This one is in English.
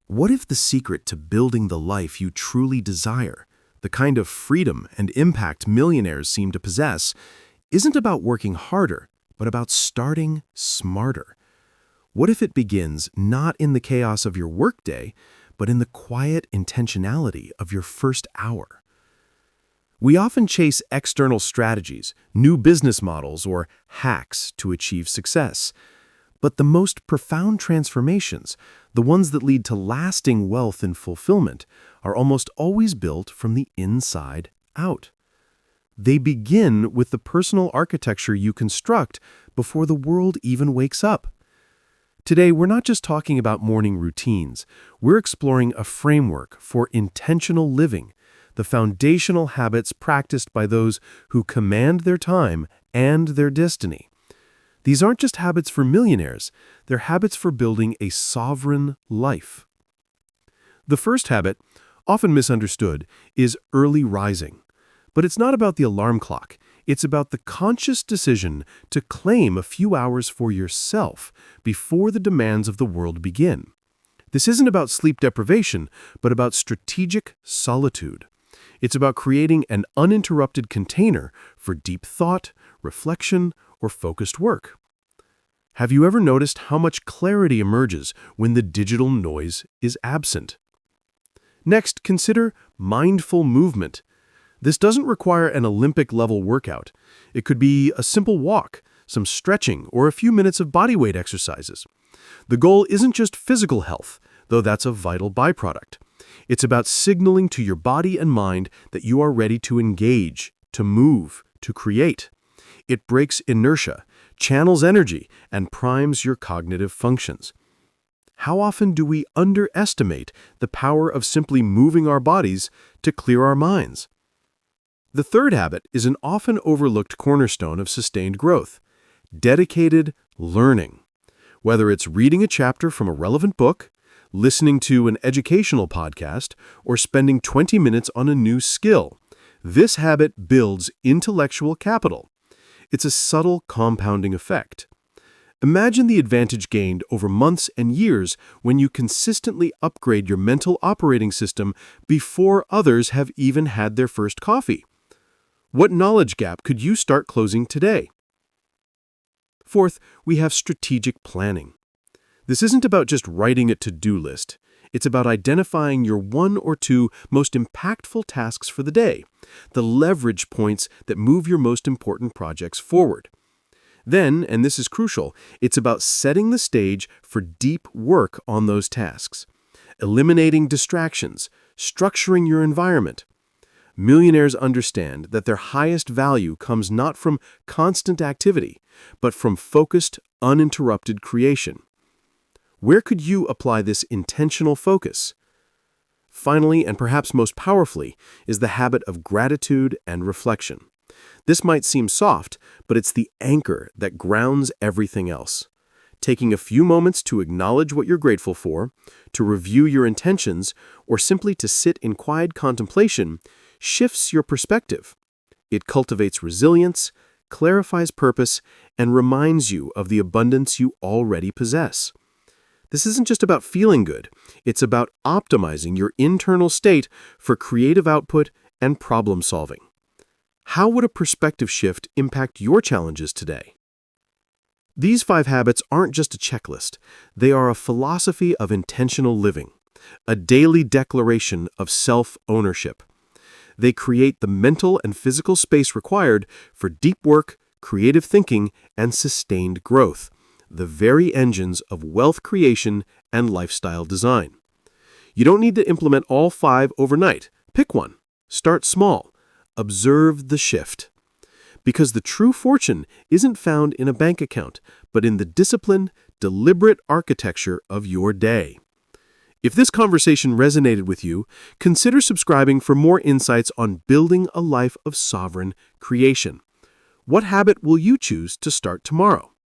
What if the secret to building the life you truly desire, the kind of freedom and impact millionaires seem to possess, isn't about working harder, but about starting smarter? What if it begins not in the chaos of your workday, but in the quiet intentionality of your first hour? We often chase external strategies, new business models, or hacks to achieve success. But the most profound transformations, the ones that lead to lasting wealth and fulfillment, are almost always built from the inside out. They begin with the personal architecture you construct before the world even wakes up. Today, we're not just talking about morning routines. We're exploring a framework for intentional living, the foundational habits practiced by those who command their time and their destiny. These aren't just habits for millionaires, they're habits for building a sovereign life. The first habit, often misunderstood, is early rising. But it's not about the alarm clock. It's about the conscious decision to claim a few hours for yourself before the demands of the world begin. This isn't about sleep deprivation, but about strategic solitude. It's about creating an uninterrupted container for deep thought, reflection, or focused work. Have you ever noticed how much clarity emerges when the digital noise is absent? Next, consider mindful movement. This doesn't require an Olympic-level workout. It could be a simple walk, some stretching, or a few minutes of bodyweight exercises. The goal isn't just physical health, though that's a vital byproduct. It's about signaling to your body and mind that you are ready to engage, to move, to create. It breaks inertia, channels energy, and primes your cognitive functions. How often do we underestimate the power of simply moving our bodies to clear our minds? The third habit is an often overlooked cornerstone of sustained growth: dedicated learning. Whether it's reading a chapter from a relevant book, listening to an educational podcast, or spending 20 minutes on a new skill, this habit builds intellectual capital. It's a subtle compounding effect. Imagine the advantage gained over months and years when you consistently upgrade your mental operating system before others have even had their first coffee. What knowledge gap could you start closing today? Fourth, we have strategic planning. This isn't about just writing a to-do list. It's about identifying your one or two most impactful tasks for the day, the leverage points that move your most important projects forward. Then, and this is crucial, it's about setting the stage for deep work on those tasks, eliminating distractions, structuring your environment. Millionaires understand that their highest value comes not from constant activity, but from focused, uninterrupted creation. Where could you apply this intentional focus? Finally, and perhaps most powerfully, is the habit of gratitude and reflection. This might seem soft, but it's the anchor that grounds everything else. Taking a few moments to acknowledge what you're grateful for, to review your intentions, or simply to sit in quiet contemplation shifts your perspective. It cultivates resilience, clarifies purpose, and reminds you of the abundance you already possess. This isn't just about feeling good. It's about optimizing your internal state for creative output and problem solving. How would a perspective shift impact your challenges today? These 5 habits aren't just a checklist. They are a philosophy of intentional living, a daily declaration of self-ownership. They create the mental and physical space required for deep work, creative thinking, and sustained growth, the very engines of wealth creation and lifestyle design. You don't need to implement all 5 overnight. Pick one. Start small. Observe the shift. Because the true fortune isn't found in a bank account, but in the disciplined, deliberate architecture of your day. If this conversation resonated with you, consider subscribing for more insights on building a life of sovereign creation. What habit will you choose to start tomorrow?